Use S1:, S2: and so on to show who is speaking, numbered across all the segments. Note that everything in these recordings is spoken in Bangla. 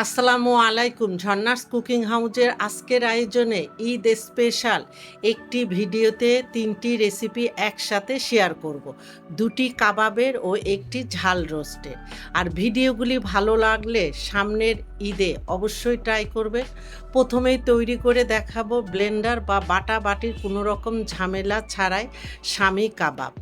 S1: আসসালামু আলাইকুম। ঝর্ণাস কুকিং হাউজের আজকের আয়োজনে ঈদ স্পেশাল একটি ভিডিওতে 3টি রেসিপি একসাথে শেয়ার করব। 2টি কাবাবের ও একটি ঝাল রোস্টের। আর ভিডিওগুলি ভালো লাগলে সামনের ঈদে অবশ্যই ট্রাই করবেন। প্রথমেই তৈরি করে দেখাবো ব্লেন্ডার বা বাটাবাটির কোনো রকম ঝামেলা ছাড়াই শামি কাবাব।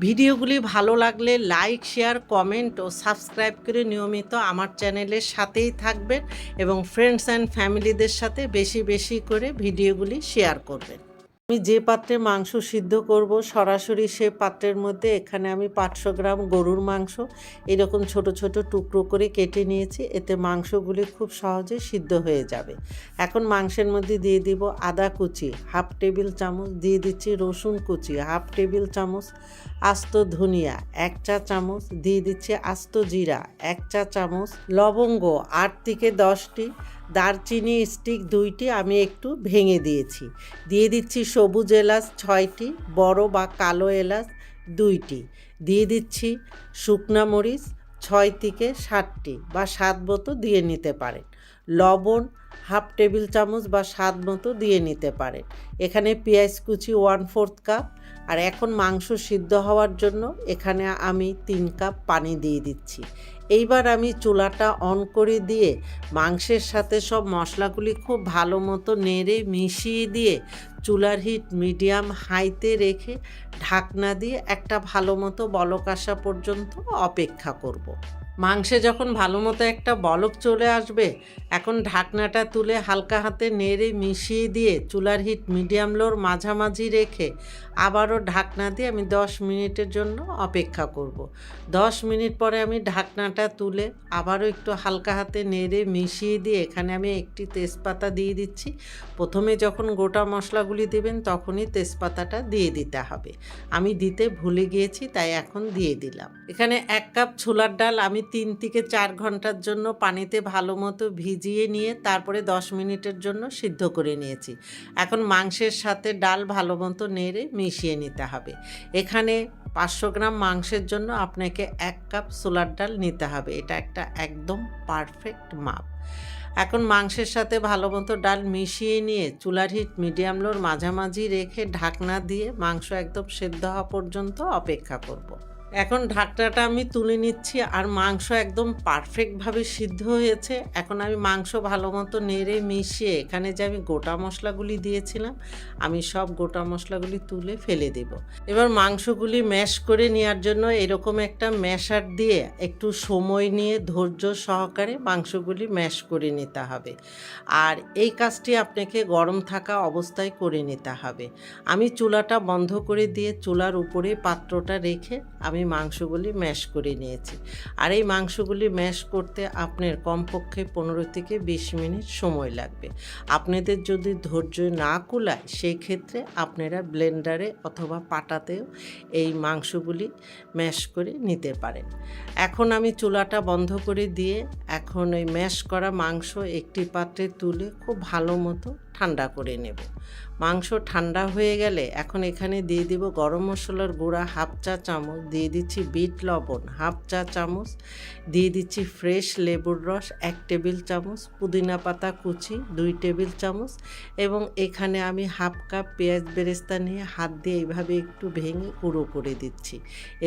S1: ভিডিওগুলি ভালো লাগলে লাইক, শেয়ার, কমেন্ট ও সাবস্ক্রাইব করে নিয়মিত আমার চ্যানেলের সাথেই থাকবেন এবং ফ্রেন্ডস অ্যান্ড ফ্যামিলিদের সাথে বেশি বেশি করে ভিডিওগুলি শেয়ার করবেন। আমি যে পাত্রে মাংস সিদ্ধ করব সরাসরি সে পাত্রের মধ্যে এখানে আমি 500 গ্রাম গরুর মাংস এরকম ছোট ছোট টুকরো করে কেটে নিয়েছি। এতে মাংসগুলি খুব সহজে সিদ্ধ হয়ে যাবে। এখন মাংসের মধ্যে দিয়ে দিব আদা কুচি হাফ টেবিল চামচ, দিয়ে দিচ্ছি রসুন কুচি হাফ টেবিল চামচ, আস্ত ধনিয়া 1 চা চামচ, দিয়ে দিচ্ছি আস্ত জিরা 1 চা চামচ, লবঙ্গ 8 থেকে 10টি, দারচিনি স্টিক 2টি আমি একটু ভেঙে দিয়েছি, দিয়ে দিচ্ছি সবুজ এলাচ 6টি, বড় বা কালো এলাচ 2টি, দিয়ে দিচ্ছি শুকনা মরিচ 6 থেকে 7টি বা স্বাদ মতো দিয়ে নিতে পারেন, লবণ হাফ টেবিল চামচ বা স্বাদ মতো দিয়ে নিতে পারেন। এখানে পেঁয়াজ কুচি 1/4 কাপ। আর এখন মাংস সিদ্ধ হওয়ার জন্য এখানে আমি 3 কাপ পানি দিয়ে দিচ্ছি। এইবার আমি চুলাটা অন করে দিয়ে মাংসের সাথে সব মশলাগুলি খুব ভালো মতো নেড়ে মিশিয়ে দিয়ে চুলার হিট মিডিয়াম হাইতে রেখে ঢাকনা দিয়ে একটা ভালো মতো বলক আসা পর্যন্ত অপেক্ষা করব। মাংসে যখন ভালো মতো একটা বলক চলে আসবে, এখন ঢাকনাটা তুলে হালকা হাতে নেড়ে মিশিয়ে দিয়ে চুলার হিট মিডিয়াম লোর মাঝামাঝি রেখে আবারও ঢাকনা দিয়ে আমি 10 মিনিটের জন্য অপেক্ষা করব। 10 মিনিট পরে আমি ঢাকনাটা তুলে আবারও একটু হালকা হাতে নেড়ে মিশিয়ে দিয়ে এখানে আমি একটি তেজপাতা দিয়ে দিচ্ছি। প্রথমে যখন গোটা মশলাগুলি দেবেন তখনই তেজপাতাটা দিয়ে দিতে হবে। আমি দিতে ভুলে গিয়েছি, তাই এখন দিয়ে দিলাম। এখানে 1 কাপ ছোলার ডাল আমি 3 থেকে 4 ঘন্টার জন্য পানিতে ভালো মতো ভিজিয়ে নিয়ে তারপরে 10 মিনিটের জন্য সিদ্ধ করে নিয়েছি। এখন মাংসের সাথে ডাল ভালো মতো নেড়ে মিশিয়ে নিতে হবে। এখানে 500 গ্রাম মাংসের জন্য আপনাকে 1 কাপ ছোলার ডাল নিতে হবে। এটা একটা একদম পারফেক্ট মাপ। এখন মাংসের সাথে ভালো মতো ডাল মিশিয়ে নিয়ে চুলার হিট মিডিয়াম লোর মাঝামাঝি রেখে ঢাকনা দিয়ে মাংস একদম সেদ্ধ হওয়া পর্যন্ত অপেক্ষা করব। এখন ঢাকনাটা আমি তুলে নিচ্ছি আর মাংস একদম পারফেক্টভাবে সিদ্ধ হয়েছে। এখন আমি মাংস ভালো মতো নেড়ে মিশিয়ে এখানে যে আমি গোটা মশলাগুলি দিয়েছিলাম আমি সব গোটা মশলাগুলি তুলে ফেলে দেব। এবার মাংসগুলি ম্যাশ করে নেওয়ার জন্য এরকম একটা ম্যাশার দিয়ে একটু সময় নিয়ে ধৈর্য সহকারে মাংসগুলি ম্যাশ করে নিতে হবে। আর এই কাজটি আপনাকে গরম থাকা অবস্থায় করে নিতে হবে। আমি চুলাটা বন্ধ করে দিয়ে চুলার উপরে পাত্রটা রেখে আমি মাংসগুলি ম্যাশ করে নিয়েছি। আর এই মাংসগুলি ম্যাশ করতে আপনার কমপক্ষে 15 থেকে 20 মিনিট সময় লাগবে। আপনাদের যদি ধৈর্য না কুলায় সেই ক্ষেত্রে আপনারা ব্লেন্ডারে অথবা পাটাতেও এই মাংসগুলি ম্যাশ করে নিতে পারেন। এখন আমি চুলাটা বন্ধ করে দিয়ে এখন ওই ম্যাশ করা মাংস একটি পাত্রে তুলে খুব ভালো মতো ঠান্ডা করে নেব। মাংস ঠান্ডা হয়ে গেলে এখন এখানে দিয়ে দিব গরম মশলার গুঁড়া হাফ চা চামচ, দিয়ে দিচ্ছি বিট লবণ হাফ চা চামচ, দিয়ে দিচ্ছি ফ্রেশ লেবুর রস 1 টেবিল চামচ, পুদিনা পাতা কুচি 2 টেবিল চামচ এবং এখানে আমি হাফ কাপ পেঁয়াজ বেরেস্তা নিয়ে হাত দিয়ে এইভাবে একটু ভেঙে গুঁড়ো করে দিচ্ছি।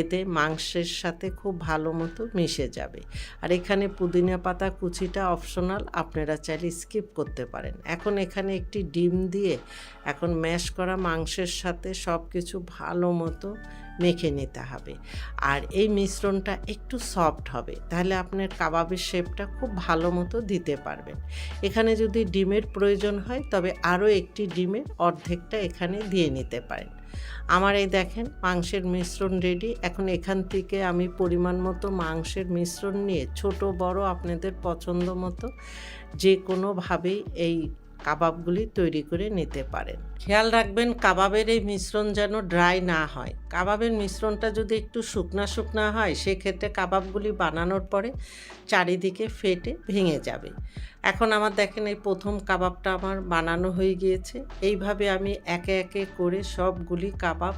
S1: এতে মাংসের সাথে খুব ভালো মতো মিশে যাবে। আর এখানে পুদিনা পাতা কুচিটা অপশনাল, আপনারা চাইলে স্কিপ করতে পারেন। এখন এখানে একটি ডিম দিয়ে এখন ম্যাশ করা মাংসের সাথে সব কিছু ভালো মতো মেখে নিতে হবে। আর এই মিশ্রণটা একটু সফট হবে, তাহলে আপনার কাবাবের শেপটা খুব ভালো মতো দিতে পারবেন। এখানে যদি ডিমের প্রয়োজন হয় তবে আরও একটি ডিমের অর্ধেকটা এখানে দিয়ে নিতে পারেন। আমার এই দেখেন মাংসের মিশ্রণ রেডি। এখন এখান থেকে আমি পরিমাণ মতো মাংসের মিশ্রণ নিয়ে ছোট বড় আপনাদের পছন্দ মতো যে কোনোভাবেই এই কাবাবগুলি তৈরি করে নিতে পারেন। খেয়াল রাখবেন কাবাবের এই মিশ্রণ যেন ড্রাই না হয়। কাবাবের মিশ্রণটা যদি একটু শুকনা শুকনা হয় সেক্ষেত্রে কাবাবগুলি বানানোর পরে চারিদিকে ফেটে ভেঙে যাবে। এখন আমার দেখেন এই প্রথম কাবাবটা আমার বানানো হয়ে গিয়েছে। এইভাবে আমি একে একে করে সবগুলি কাবাব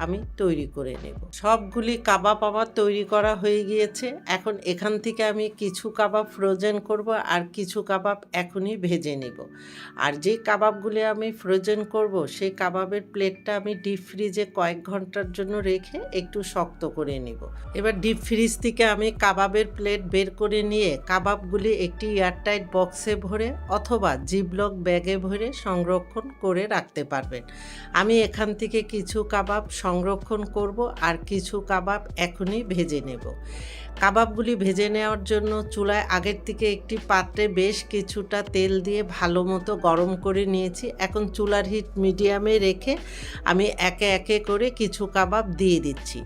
S1: আমি তৈরি করে নেব। সবগুলি কাবাব আমার তৈরি করা হয়ে গিয়েছে। এখন এখান থেকে আমি কিছু কাবাব ফ্রোজেন করব আর কিছু কাবাব এখনই ভেজে নেব। আর যে কাবাবগুলি আমি ফ্রোজেন করব সেই কাবাবের প্লেটটা আমি ডিপ ফ্রিজে কয়েক ঘন্টার জন্য রেখে একটু শক্ত করে নেব। এবার ডিপ ফ্রিজ থেকে আমি কাবাবের প্লেট বের করে নিয়ে কাবাবগুলি একটি এয়ারটাইট বক্সে ভরে অথবা জিপলক ব্যাগে ভরে সংরক্ষণ করে রাখতে পারবেন। আমি এখান থেকে কিছু কাবাব সংরক্ষণ করব আর কিছু কাবাব এখনই ভেজে নেব। কাবাবগুলি ভেজে নেওয়ার জন্য চুলায় আগের থেকে একটি পাত্রে বেশ কিছুটা তেল দিয়ে ভালো মতো গরম করে নিয়েছি। এখন চুলার হিট মিডিয়ামে রেখে আমি একে একে করে কিছু কাবাব দিয়ে দিচ্ছি।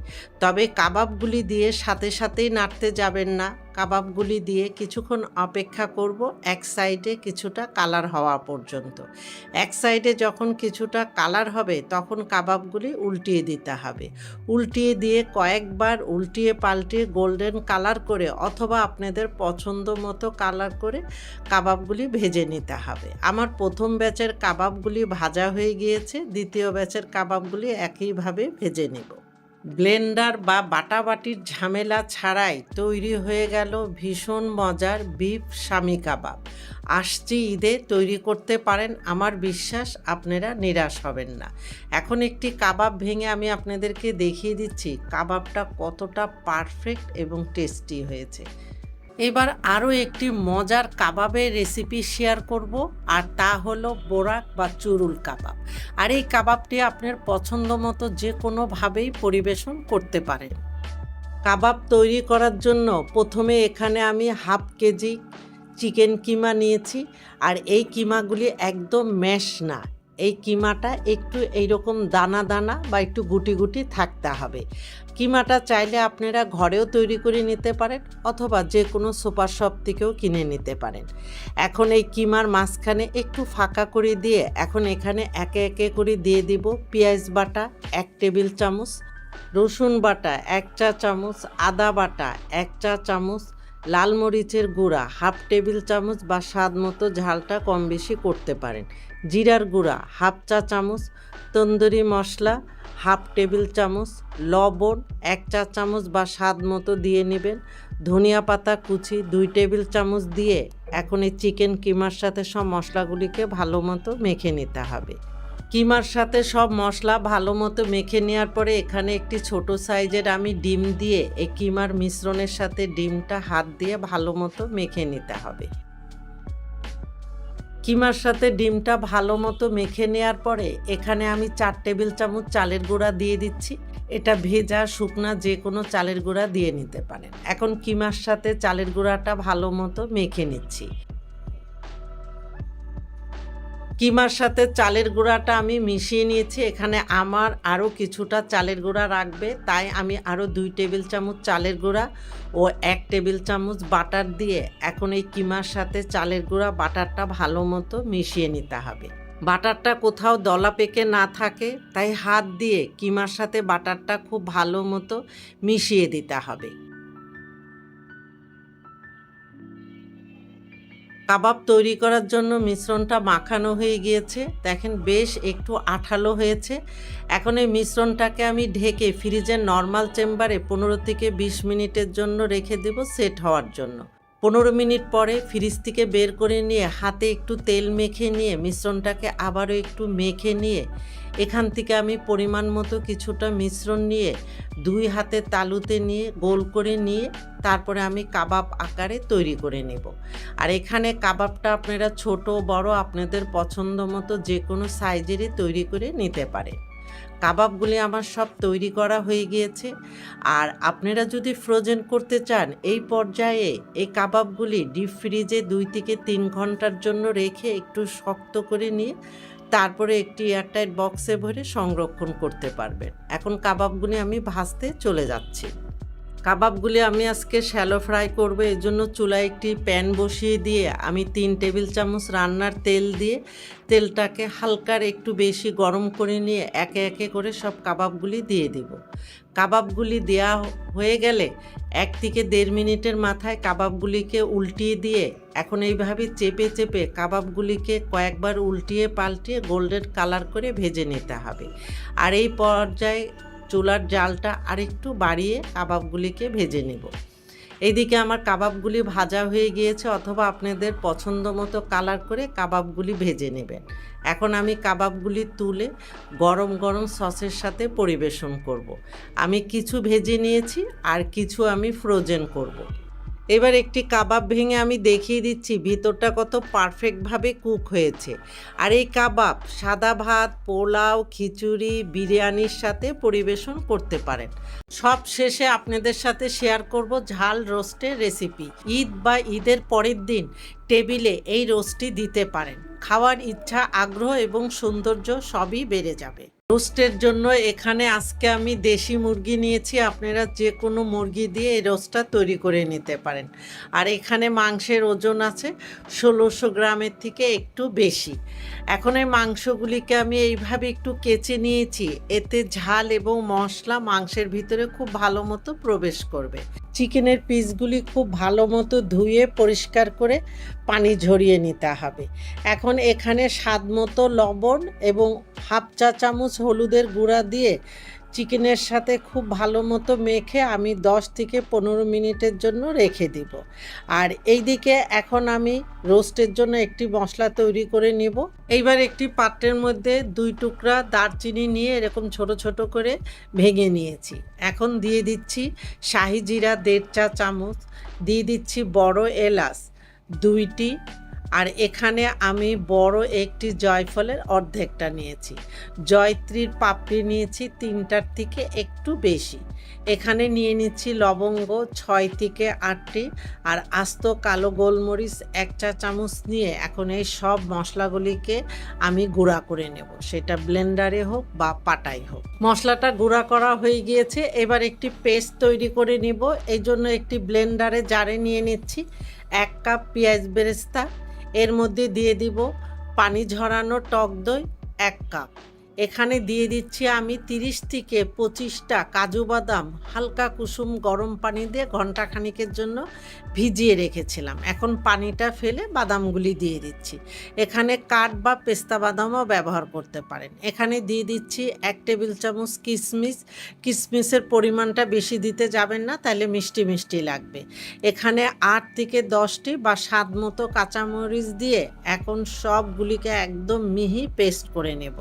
S1: তবে কাবাবগুলি দিয়ে সাথে সাথেই নাড়তে যাবেন না। কাবাবগুলি দিয়ে কিছুক্ষণ অপেক্ষা করব এক সাইডে কিছুটা কালার হওয়া পর্যন্ত। এক সাইডে যখন কিছুটা কালার হবে তখন কাবাবগুলি উল্টিয়ে দিতে হবে। উল্টিয়ে দিয়ে কয়েকবার উল্টিয়ে পাল্টিয়ে গোল্ডেন কালার করে অথবা আপনাদের পছন্দ মতো কালার করে কাবাবগুলি ভেজে নিতে হবে। আমার প্রথম ব্যাচের কাবাবগুলি ভাজা হয়ে গিয়েছে, দ্বিতীয় ব্যাচের কাবাবগুলি একইভাবে ভেজে নেব। ব্লেন্ডার বা বাটাবাটির ঝামেলা ছাড়াই তৈরি হয়ে গেল ভীষণ মজার বিফ শামি কাবাব। আসছে ঈদে তৈরি করতে পারেন, আমার বিশ্বাস আপনারা নিরাশ হবেন না। এখন একটি কাবাব ভেঙে আমি আপনাদেরকে দেখিয়ে দিচ্ছি কাবাবটা কতটা পারফেক্ট এবং টেস্টি হয়েছে। এবার আরও একটি মজার কাবাবের রেসিপি শেয়ার করব, আর তা হলো বোরাক বা চুরুল কাবাব। আর এই কাবাবটি আপনার পছন্দ মতো যে কোনোভাবেই পরিবেশন করতে পারেন। কাবাব তৈরি করার জন্য প্রথমে এখানে আমি হাফ কেজি চিকেন কিমা নিয়েছি। আর এই কিমাগুলি একদম ম্যাশ না, এই কিমাটা একটু এইরকম দানা দানা বা একটু গুটি গুটি থাকতে হবে। কিমাটা চাইলে আপনারা ঘরেও তৈরি করে নিতে পারেন অথবা যে কোনো সুপার শপ থেকেও কিনে নিতে পারেন। এখন এই কিমার মাঝখানে একটু ফাঁকা করে দিয়ে এখন এখানে একে একে করে দিয়ে দিব পেঁয়াজ বাটা 1 টেবিল চামচ, রসুন বাটা 1 চা চামচ, আদা বাটা 1 চা চামচ, লাল মরিচের গুঁড়া হাফ টেবিল চামচ বা স্বাদ মতো ঝালটা কম বেশি করতে পারেন, জিরার গুঁড়া হাফ চা চামচ, তন্দুরি মশলা হাফ টেবিল চামচ, লবণ 1 চা চামচ বা স্বাদ মতো দিয়ে নেবেন, ধনিয়া পাতা কুচি 2 টেবিল চামচ দিয়ে এখন এই চিকেন কিমার সাথে সব মশলাগুলিকে ভালো মতো মেখে নিতে হবে। কিমার সাথে সব মশলা ভালো মতো মেখে নেওয়ার পরে এখানে একটি ছোট সাইজের আমি ডিম দিয়ে এই কিমার মিশ্রণের সাথে ডিমটা হাত দিয়ে ভালো মতো মেখে নিতে হবে। কিমার সাথে ডিমটা ভালো মতো মেখে নেওয়ার পরে এখানে আমি 4 টেবিল চামচ চালের গুঁড়া দিয়ে দিচ্ছি। এটা ভেজা শুকনা যে কোনো চালের গুঁড়া দিয়ে নিতে পারেন। এখন কিমার সাথে চালের গুঁড়াটা ভালো মতো মেখে নিচ্ছি। কিমার সাথে চালের গুঁড়াটা আমি মিশিয়ে নিয়েছি। এখানে আমার আরও কিছুটা চালের গুঁড়া রাখবে, তাই আমি আরও 2 টেবিল চামচ চালের গুঁড়া ও 1 টেবিল চামচ বাটার দিয়ে এখন এই কিমার সাথে চালের গুঁড়া বাটারটা ভালো মতো মিশিয়ে নিতে হবে। বাটারটা কোথাও দলা পেকে না থাকে তাই হাত দিয়ে কিমার সাথে বাটারটা খুব ভালো মতো মিশিয়ে দিতে হবে। কাবাব তৈরি করার জন্য মিশ্রণটা মাখানো হয়ে গিয়েছে, দেখেন বেশ একটু আঠালো হয়েছে। এখন এই মিশ্রণটাকে আমি ঢেকে ফ্রিজের নর্মাল চেম্বারে 15 থেকে 20 মিনিটের জন্য রেখে দেব সেট হওয়ার জন্য। 15 মিনিট পরে ফ্রিজ থেকে বের করে নিয়ে হাতে একটু তেল মেখে নিয়ে মিশ্রণটাকে আবারও একটু মেখে নিয়ে এখান থেকে আমি পরিমাণ মতো কিছুটা মিশ্রণ নিয়ে 2 হাতের তালুতে নিয়ে গোল করে নিয়ে তারপরে আমি কাবাব আকারে তৈরি করে নেব। আর এখানে কাবাবটা আপনারা ছোট বড় আপনাদের পছন্দ মতো যে কোনো সাইজেরই তৈরি করে নিতে পারেন। কাবাবগুলি আমার সব তৈরি করা হয়ে গিয়েছে। আর আপনারা যদি ফ্রোজেন করতে চান এই পর্যায়ে এই কাবাবগুলি ডিপ ফ্রিজে 2 থেকে 3 ঘন্টার জন্য রেখে একটু শক্ত করে নিয়ে তারপরে একটি এয়ারটাইট বক্সে ভরে সংরক্ষণ করতে পারবেন। এখন কাবাবগুলি আমি ভাজতে চলে যাচ্ছি। কাবাবগুলি আমি আজকে শ্যালো ফ্রাই করব, এর জন্য চুলায় একটি প্যান বসিয়ে দিয়ে আমি 3 টেবিল চামচ রান্নার তেল দিয়ে তেলটাকে হালকার একটু বেশি গরম করে নিয়ে একে একে করে সব কাবাবগুলি দিয়ে দিব। কাবাবগুলি দেওয়া হয়ে গেলে 1 থেকে 1.5 মিনিটের মাথায় কাবাবগুলিকে উল্টিয়ে দিয়ে এখন এইভাবে চেপে চেপে কাবাবগুলিকে কয়েকবার উল্টিয়ে পাল্টিয়ে গোল্ডেন কালার করে ভেজে নিতে হবে। আর এই পর্যায়ে চুলার জালটা আরেকটু বাড়িয়ে কাবাবগুলিকে ভেজে নেব। এইদিকে আমার কাবাবগুলি ভাজা হয়ে গিয়েছে, অথবা আপনাদের পছন্দ মতো কালার করে কাবাবগুলি ভেজে নেবেন। এখন আমি কাবাবগুলি তুলে গরম গরম সসের সাথে পরিবেশন করব। আমি কিছু ভেজে নিয়েছি আর কিছু আমি ফ্রোজেন করব। এবার একটি কাবাব ভেঙে আমি দেখিয়ে দিচ্ছি ভিতরটা কত পারফেক্টভাবে কুক হয়েছে। আর এই কাবাব সাদা ভাত, পোলাও, খিচুড়ি, বিরিয়ানির সাথে পরিবেশন করতে পারেন। সব শেষে আপনাদের সাথে শেয়ার করব ঝাল রোস্টের রেসিপি। ঈদ বা ঈদের পরের দিন টেবিলে এই রোস্টটি দিতে পারেন। খাওয়ার ইচ্ছা, আগ্রহ এবং সৌন্দর্য সবই বেড়ে যাবে। রোস্টের জন্য এখানে আজকে আমি দেশি মুরগি নিয়েছি। আপনারা যে কোনো মুরগি দিয়ে এই রোস্টটা তৈরি করে নিতে পারেন। আর এখানে মাংসের ওজন আছে 1600 গ্রামের থেকে একটু বেশি। এখন এই মাংসগুলিকে আমি এইভাবে একটু কেচে নিয়েছি, এতে ঝাল এবং মশলা মাংসের ভিতরে খুব ভালো মতো প্রবেশ করবে। চিকেনের পিসগুলি খুব ভালো মতো ধুয়ে পরিষ্কার করে পানি ঝরিয়ে নিতে হবে। এখন এখানে স্বাদ মতো লবণ এবং হাফ চা চামচ হলুদের গুঁড়া দিয়ে চিকেনের সাথে খুব ভালো মতো মেখে আমি 10 থেকে 15 মিনিটের জন্য রেখে দিব। আর এইদিকে এখন আমি রোস্টের জন্য একটি মশলা তৈরি করে নেব। এইবার একটি পাত্রের মধ্যে 2 টুকরা দারচিনি নিয়ে এরকম ছোট ছোট করে ভেঙে নিয়েছি। এখন দিয়ে দিচ্ছি শাহি জিরা 1.5 চা চামচ, দিয়ে দিচ্ছি বড় এলাচ 2টি, আর এখানে আমি বড় একটি জয়ফলের অর্ধেকটা নিয়েছি। জয়ত্রীর পাপড়ি নিয়েছি 3টার থেকে একটু বেশি। এখানে নিয়ে নিচ্ছি লবঙ্গ 6 থেকে 8টি, আর আস্ত কালো গোলমরিচ 1 চা চামচ নিয়ে এখন এই সব মশলাগুলিকে আমি গুঁড়া করে নেব, সেটা ব্লেন্ডারে হোক বা পাটায় হোক। মশলাটা গুঁড়া করা হয়ে গিয়েছে, এবার একটি পেস্ট তৈরি করে নেব। এই জন্য একটি ব্লেন্ডারে জারে নিয়ে নিচ্ছি 1 কাপ পেঁয়াজ বেরেস্তা। এর মধ্যে দিয়ে দিব পানি ঝরানো টক দই 1 কাপ। এখানে দিয়ে দিচ্ছি আমি 30 থেকে 25টা কাজু বাদাম হালকা কুসুম গরম পানি দিয়ে ঘন্টাখানিকের জন্য ভিজিয়ে রেখেছিলাম। এখন পানিটা ফেলে বাদামগুলি দিয়ে দিচ্ছি। এখানে কাঠ বা পেস্তা বাদামও ব্যবহার করতে পারেন। এখানে দিয়ে দিচ্ছি 1 টেবিল চামচ কিশমিশ। কিশমিশের পরিমাণটা বেশি দিতে যাবেন না, তাহলে মিষ্টি মিষ্টি লাগবে। এখানে 8 থেকে 10টি বা স্বাদ মতো কাঁচামরিচ দিয়ে এখন সবগুলিকে একদম মিহি পেস্ট করে নেব।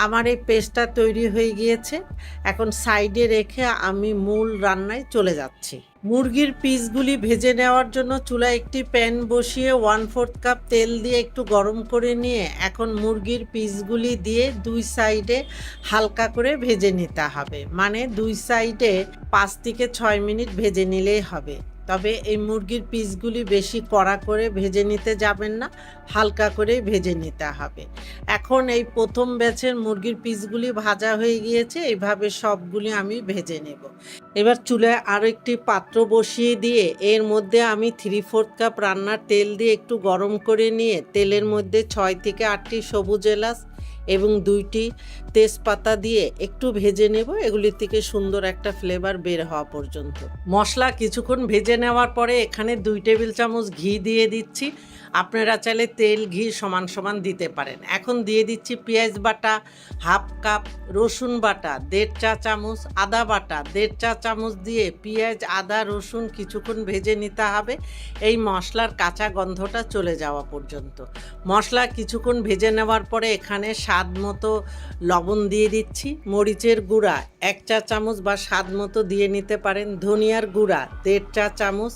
S1: আমার এই পেস্টটা তৈরি হয়ে গিয়েছে। এখন সাইডে রেখে আমি মূল রান্নায় চলে যাচ্ছি। মুরগির পিসগুলি ভেজে নেওয়ার জন্য চুলায় একটি প্যান বসিয়ে 1/4 কাপ তেল দিয়ে একটু গরম করে নিয়ে এখন মুরগির পিসগুলি দিয়ে 2 সাইডে হালকা করে ভেজে নিতে হবে। মানে 2 সাইডে 5 থেকে 6 মিনিট ভেজে নিলেই হবে। তবে এই মুরগির পিসগুলি বেশি কড়া করে ভেজে নিতে যাবেন না, হালকা করে ভেজে নিতে হবে। এখন এই প্রথম ব্যাচের মুরগির পিসগুলি ভাজা হয়ে গিয়েছে, এইভাবে সবগুলি আমি ভেজে নেব। এবার চুলায় আরও একটি পাত্র বসিয়ে দিয়ে এর মধ্যে আমি 3/4 কাপ রান্নার তেল দিয়ে একটু গরম করে নিয়ে তেলের মধ্যে 6 থেকে 8টি সবুজ এলাচ এবং 2টি তেজপাতা দিয়ে একটু ভেজে নেব, এগুলির থেকে সুন্দর একটা ফ্লেভার বের হওয়া পর্যন্ত। মশলা কিছুক্ষণ ভেজে নেওয়ার পরে এখানে 2 টেবিল চামচ ঘি দিয়ে দিচ্ছি। আপনারা চাইলে তেল ঘি সমান সমান দিতে পারেন। এখন দিয়ে দিচ্ছি পেঁয়াজ বাটা 1/2 কাপ, রসুন বাটা 1.5 চা চামচ, আদা বাটা 1.5 চা চামচ দিয়ে পেঁয়াজ, আদা, রসুন কিছুক্ষণ ভেজে নিতে হবে এই মশলার কাঁচা গন্ধটা চলে যাওয়া পর্যন্ত। মশলা কিছুক্ষণ ভেজে নেওয়ার পরে এখানে স্বাদ মতো লবণ দিয়ে দিচ্ছি, মরিচের গুঁড়া 1 চা চামচ বা স্বাদ মতো দিয়ে নিতে পারেন, ধনিয়ার গুঁড়া 1.5 চা চামচ,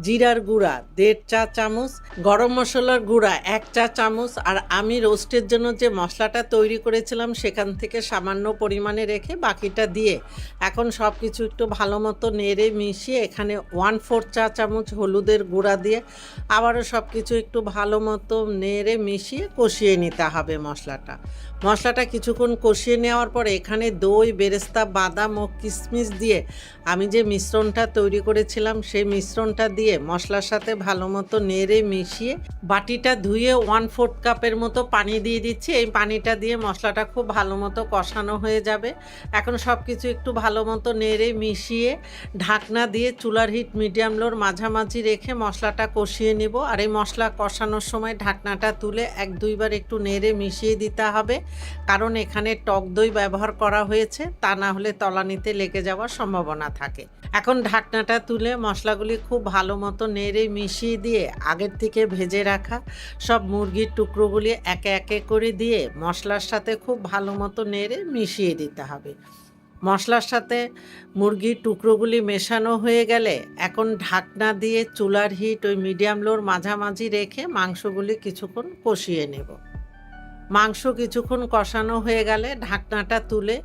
S1: জিরার গুঁড়া 1.5 চা চামচ, গরম মশলার গুঁড়া 1 চা চামচ, আর আমি রোস্টের জন্য যে মশলাটা তৈরি করেছিলাম সেখান থেকে সামান্য পরিমাণে রেখে বাকিটা দিয়ে এখন সব কিছু একটু ভালো মতো নেড়ে মিশিয়ে এখানে 1/4 চা চামচ হলুদের গুঁড়া দিয়ে আবারও সব কিছু একটু ভালো মতো নেড়ে মিশিয়ে কষিয়ে নিতে হবে মশলাটা কিছুক্ষণ কষিয়ে নেওয়ার পরে এখানে দই, বেরেস্তা, বাদাম ও কিশমিশ দিয়ে আমি যে মিশ্রণটা তৈরি করেছিলাম সেই মিশ্রণটা দিয়ে দিয়ে মশলার সাথে ভালো মতো নেড়ে মিশিয়ে বাটিটা ধুয়ে 1/4 কাপের মতো পানি দিয়ে দিচ্ছি। এই পানিটা দিয়ে মশলাটা খুব ভালো মতো কষানো হয়ে যাবে। এখন সব কিছু একটু ভালো মতো নেড়ে মিশিয়ে ঢাকনা দিয়ে চুলার হিট মিডিয়াম লোর মাঝামাঝি রেখে মশলাটা কষিয়ে নেব। আর এই মশলা কষানোর সময় ঢাকনাটা তুলে 1-2 বার একটু নেড়ে মিশিয়ে দিতে হবে, কারণ এখানে টক দই ব্যবহার করা হয়েছে, তা না হলে তলানিতে লেগে যাওয়ার সম্ভাবনা থাকে। এখন ঢাকনাটা তুলে মশলাগুলি খুব ভালো মতো নেড়ে মিশিয়ে দিয়ে আগের থেকে ভেজে রাখা সব মুরগির টুকরোগুলি একে একে করে দিয়ে মশলার সাথে খুব ভালো মতো নেড়ে মিশিয়ে দিতে হবে। মশলার সাথে মুরগির টুকরোগুলি মেশানো হয়ে গেলে এখন ঢাকনা দিয়ে চুলার হিট ওই মিডিয়াম লোর মাঝামাঝি রেখে মাংসগুলি কিছুক্ষণ কষিয়ে নেব। মাংস কিছুক্ষণ কষানো হয়ে গেলে ঢাকনাটা তুলে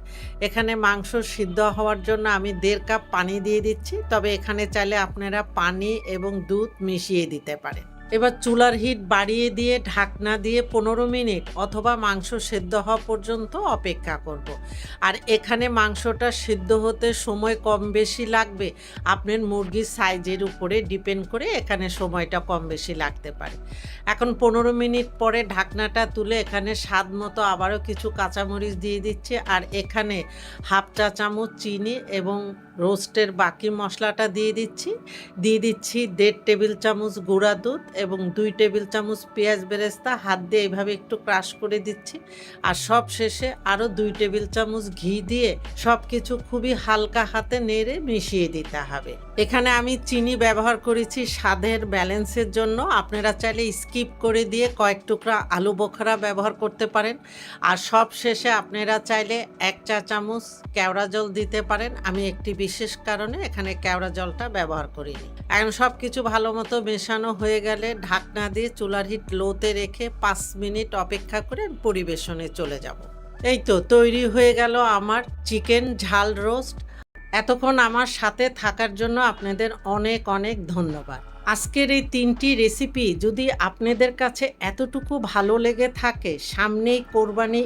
S1: এখানে মাংস সিদ্ধ হওয়ার জন্য আমি 1.5 কাপ পানি দিয়ে দিচ্ছি, তবে এখানে চাইলে আপনারা পানি এবং দুধ মিশিয়ে দিতে পারেন। এবার চুলার হিট বাড়িয়ে দিয়ে ঢাকনা দিয়ে 15 মিনিট অথবা মাংস সেদ্ধ হওয়া পর্যন্ত অপেক্ষা করব। আর এখানে মাংসটা সিদ্ধ হতে সময় কম বেশি লাগবে, আপনার মুরগির সাইজের উপরে ডিপেন্ড করে এখানে সময়টা কম বেশি লাগতে পারে। এখন 15 মিনিট পরে ঢাকনাটা তুলে এখানে স্বাদ মতো আবারও কিছু কাঁচামরিচ দিয়ে দিচ্ছে। আর এখানে 1/2 চা চামচ চিনি এবং রোস্টের বাকি মশলাটা দিয়ে দিচ্ছি। 1.5 টেবিল চামচ গুঁড়া দুধ এবং 2 টেবিল চামচ পেঁয়াজ বেরেস্তা হাত দিয়ে এইভাবে একটু ক্রাশ করে দিচ্ছি। আর সব শেষে আরও 2 টেবিল চামচ ঘি দিয়ে সব কিছু খুবই হালকা হাতে নেড়ে মিশিয়ে দিতে হবে। এখানে আমি চিনি ব্যবহার করেছি স্বাদের ব্যালেন্সের জন্য, আপনারা চাইলে স্কিপ করে দিয়ে কয়েক টুকরা আলু বোখরা ব্যবহার করতে পারেন। আর সব শেষে আপনারা চাইলে 1 চা চামচ কেওড়া জল দিতে পারেন। আমি একটি বিশেষ কারণে এখানে কেওড়া জলটা ব্যবহার করিনি। এখন সব কিছু ভালো মতো মেশানো হয়ে গেলে ঢাকনা দিয়ে চুলার হিট লোতে রেখে 5 মিনিট অপেক্ষা করে পরিবেশনে চলে যাব। এই তো তৈরি হয়ে গেল আমার চিকেন ঝাল রোস্ট। এতক্ষণ আমার সাথে থাকার জন্য আপনাদের অনেক অনেক ধন্যবাদ। আজকের এই 3টি রেসিপি যদি আপনাদের কাছে এতটুকু ভালো লেগে থাকে, সামনেই কোরবানি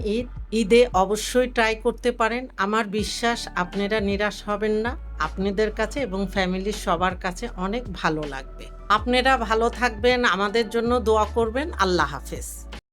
S1: ঈদে অবশ্যই ট্রাই করতে পারেন। আমার বিশ্বাস আপনারা নিরাশ হবেন না, আপনাদের কাছে এবং ফ্যামিলির সবার কাছে অনেক ভালো লাগবে। আপনারা ভালো থাকবেন, আমাদের জন্য দোয়া করবেন। আল্লাহ হাফেজ।